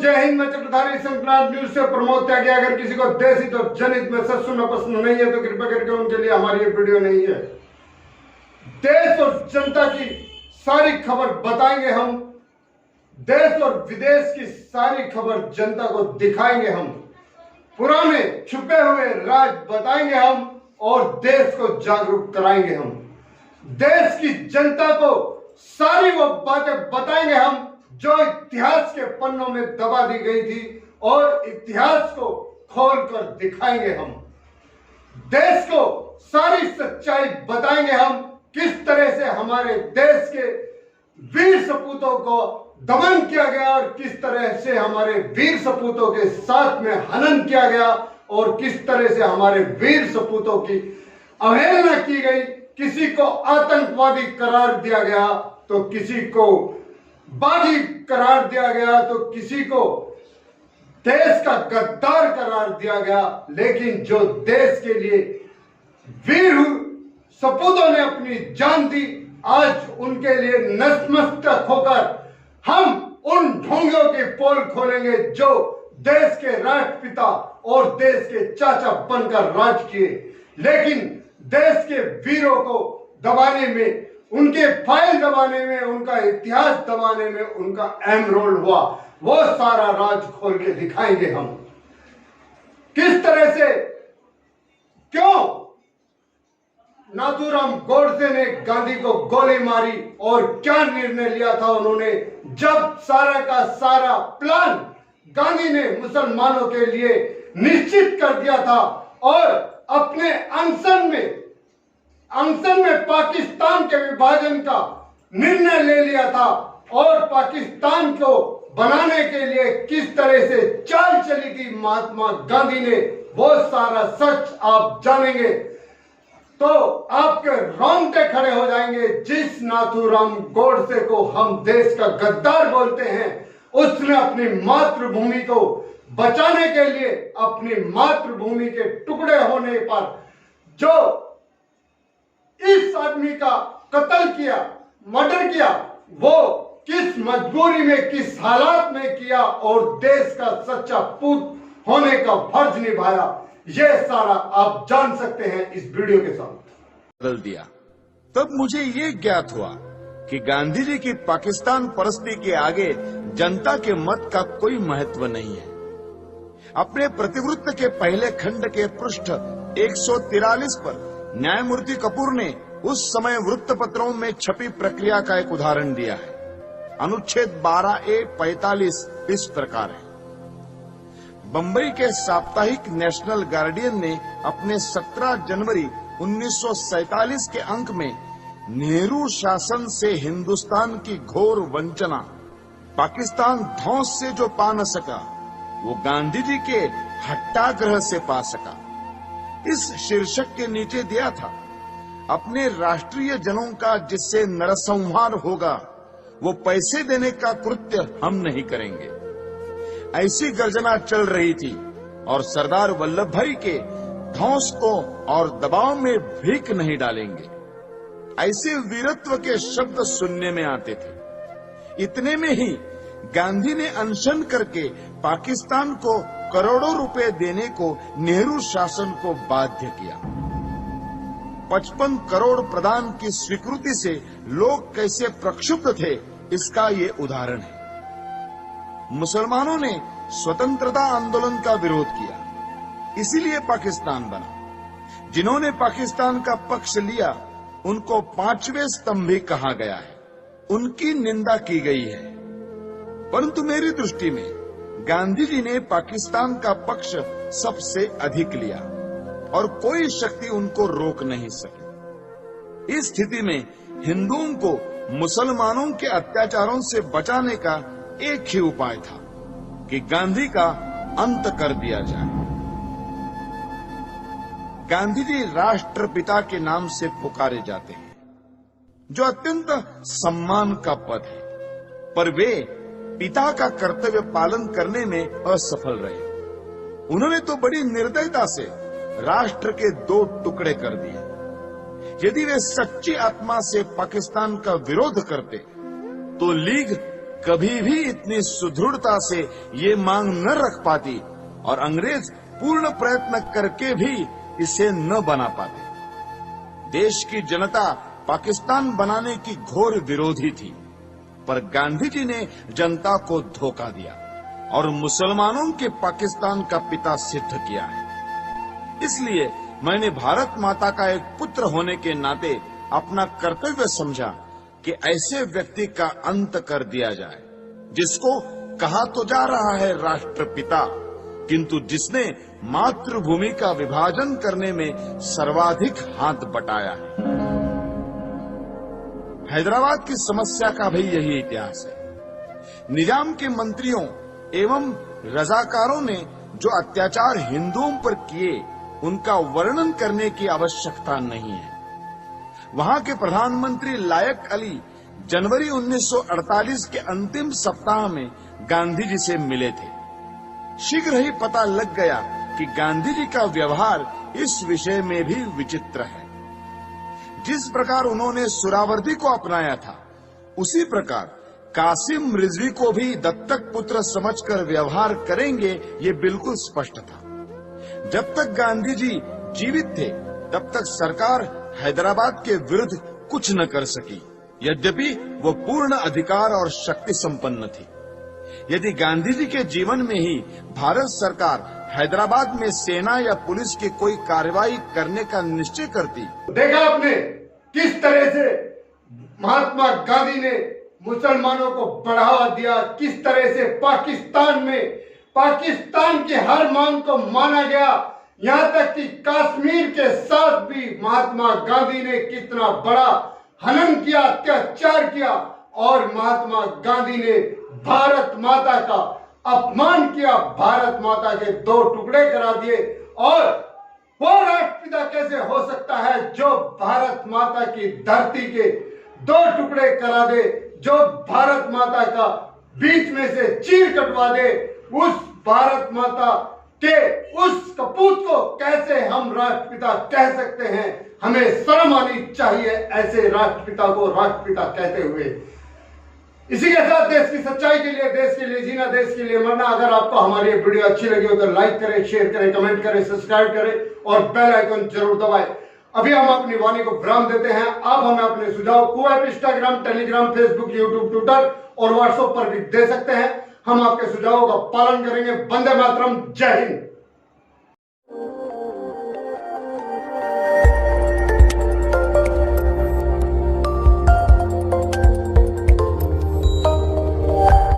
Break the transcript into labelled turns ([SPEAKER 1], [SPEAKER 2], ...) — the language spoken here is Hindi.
[SPEAKER 1] जय हिंद। मैं चक्रधारी संक्रांत न्यूज से प्रमोद त्यागी। अगर किसी को देश हित और जनहित में सच सुनना पसंद नहीं है तो कृपया करके उनके लिए हमारी ये वीडियो नहीं है। देश और जनता की सारी खबर बताएंगे हम, देश और विदेश की सारी खबर जनता को दिखाएंगे हम, पुराने छुपे हुए राज बताएंगे हम और देश को जागरूक कराएंगे हम। देश की जनता को सारी वो बातें बताएंगे हम जो इतिहास के पन्नों में दबा दी गई थी और इतिहास को खोलकर दिखाएंगे हम। देश को सारी सच्चाई बताएंगे हम, किस तरह से हमारे देश के वीर सपूतों को दमन किया गया और किस तरह से हमारे वीर सपूतों के साथ में हनन किया गया और किस तरह से हमारे वीर सपूतों की अवहेलना की गई। किसी को आतंकवादी करार दिया गया तो किसी को बागी करार दिया गया तो किसी को देश का गद्दार करार दिया गया। लेकिन जो देश के लिए वीर सपूतों ने अपनी जान दी, आज उनके लिए नतमस्तक होकर हम उन ढोंगियों के पोल खोलेंगे जो देश के राष्ट्रपिता और देश के चाचा बनकर राज किए, लेकिन देश के वीरों को दबाने में, उनके फाइल दबाने में, उनका इतिहास दबाने में उनका अहम रोल हुआ। वो सारा राज खोल के दिखाएंगे हम। किस तरह से, क्यों नाथूराम गोडसे ने गांधी को गोली मारी और क्या निर्णय लिया था उन्होंने, जब सारा का सारा प्लान गांधी ने मुसलमानों के लिए निश्चित कर दिया था और अपने अनशन में पाकिस्तान के विभाजन का निर्णय ले लिया था और पाकिस्तान को बनाने के लिए किस तरह से चाल चली थी महात्मा गांधी ने, वो सारा सच आप जानेंगे तो आपके रोंगटे खड़े हो जाएंगे। जिस नाथूराम गोडसे को हम देश का गद्दार बोलते हैं, उसने अपनी मातृभूमि को बचाने के लिए, अपनी मातृभूमि के टुकड़े होने पर जो इस आदमी का कत्ल किया, मर्डर किया, वो किस मजबूरी में, किस हालात में किया और देश का सच्चा पूत होने का फर्ज निभाया, ये सारा आप जान सकते हैं इस वीडियो के साथ।
[SPEAKER 2] बदल दिया। तब मुझे ये ज्ञात हुआ कि गांधी जी की पाकिस्तान परस्ती के आगे जनता के मत का कोई महत्व नहीं है। अपने प्रतिवृत्त के पहले खंड के पृष्ठ 143 पर न्यायमूर्ति कपूर ने उस समय वृत्तपत्रों में छपी प्रक्रिया का एक उदाहरण दिया है। अनुच्छेद 12A-45 इस प्रकार है। बंबई के साप्ताहिक नेशनल गार्डियन ने अपने 17 जनवरी 1947 के अंक में नेहरू शासन से हिंदुस्तान की घोर वंचना, पाकिस्तान धौंस से जो पा न सका वो गांधी जी के हट्टाग्रह से पा सका, इस शीर्षक के नीचे दिया था, अपने राष्ट्रीय जनों का जिससे नरसंहार होगा वो पैसे देने का कृत्य हम नहीं करेंगे। ऐसी गर्जना चल रही थी और सरदार वल्लभ भाई के धौंस को और दबाव में भीख नहीं डालेंगे, ऐसे वीरत्व के शब्द सुनने में आते थे। इतने में ही गांधी ने अनशन करके पाकिस्तान को करोड़ों रुपए देने को नेहरू शासन को बाध्य किया। 55 करोड़ प्रदान की स्वीकृति से लोग कैसे प्रक्षुब्ध थे, इसका ये उदाहरण है। मुसलमानों ने स्वतंत्रता आंदोलन का विरोध किया, इसीलिए पाकिस्तान बना। जिन्होंने पाकिस्तान का पक्ष लिया उनको 5वें स्तंभी कहा गया है, उनकी निंदा की गई है। परंतु मेरी दृष्टि में गांधी जी ने पाकिस्तान का पक्ष सबसे अधिक लिया और कोई शक्ति उनको रोक नहीं सकी। इस स्थिति में हिंदुओं को मुसलमानों के अत्याचारों से बचाने का एक ही उपाय था कि गांधी का अंत कर दिया जाए। गांधी जी राष्ट्रपिता के नाम से पुकारे जाते हैं, जो अत्यंत सम्मान का पद है, पर वे पिता का कर्तव्य पालन करने में असफल रहे। उन्होंने तो बड़ी निर्दयता से राष्ट्र के 2 टुकड़े कर दिए। यदि वे सच्ची आत्मा से पाकिस्तान का विरोध करते तो लीग कभी भी इतनी सुदृढ़ता से ये मांग न रख पाती और अंग्रेज पूर्ण प्रयत्न करके भी इसे न बना पाते। देश की जनता पाकिस्तान बनाने की घोर विरोधी थी, पर गांधी जी ने जनता को धोखा दिया और मुसलमानों के पाकिस्तान का पिता सिद्ध किया है। इसलिए मैंने भारत माता का एक पुत्र होने के नाते अपना कर्तव्य समझा कि ऐसे व्यक्ति का अंत कर दिया जाए, जिसको कहा तो जा रहा है राष्ट्रपिता, किंतु जिसने मातृभूमि का विभाजन करने में सर्वाधिक हाथ बटाया है। हैदराबाद की समस्या का भी यही इतिहास है। निजाम के मंत्रियों एवं रजाकारों ने जो अत्याचार हिंदुओं पर किए, उनका वर्णन करने की आवश्यकता नहीं है। वहां के प्रधानमंत्री लायक अली जनवरी 1948 के अंतिम सप्ताह में गांधी जी से मिले थे। शीघ्र ही पता लग गया कि गांधी जी का व्यवहार इस विषय में भी विचित्र है। जिस प्रकार उन्होंने सुहरावर्दी को अपनाया था, उसी प्रकार कासिम रिजवी को भी दत्तक पुत्र समझकर व्यवहार करेंगे, ये बिल्कुल स्पष्ट था। जब तक गांधी जी जीवित थे, तब तक सरकार हैदराबाद के विरुद्ध कुछ न कर सकी, यद्यपि वो पूर्ण अधिकार और शक्ति संपन्न थी। यदि गांधी जी के जीवन में ही भारत सरकार हैदराबाद में सेना या पुलिस की कोई कार्रवाई करने का निश्चय करती।
[SPEAKER 1] देखा आपने किस तरह से महात्मा गांधी ने मुसलमानों को बढ़ावा दिया, किस तरह से पाकिस्तान में पाकिस्तान की हर मांग को माना गया, यहाँ तक कि कश्मीर के साथ भी महात्मा गांधी ने कितना बड़ा हनन किया, अत्याचार किया, और महात्मा गांधी ने भारत माता का अपमान किया, भारत माता के दो टुकड़े करा दिए। और वो राष्ट्रपिता कैसे हो सकता है जो भारत माता की धरती के दो टुकड़े करा दे, जो भारत माता का बीच में से चीर कटवा दे। उस भारत माता के उस कपूत को कैसे हम राष्ट्रपिता कह सकते हैं? हमें शर्म आनी चाहिए ऐसे राष्ट्रपिता को राष्ट्रपिता कहते हुए। इसी के साथ देश की सच्चाई के लिए जीना, देश के लिए मरना। अगर आपको हमारी वीडियो अच्छी लगी हो तो लाइक करें, शेयर करें, कमेंट करें, सब्सक्राइब करें और बेल आइकन जरूर दबाएं। अभी हम अपनी वाणी को विराम देते हैं। आप हमें अपने सुझाव को Instagram, Telegram, Facebook, YouTube, Twitter और व्हाट्सएप पर भी दे सकते हैं। हम आपके सुझावों का पालन करेंगे। वंदे मातरम। जय हिंद।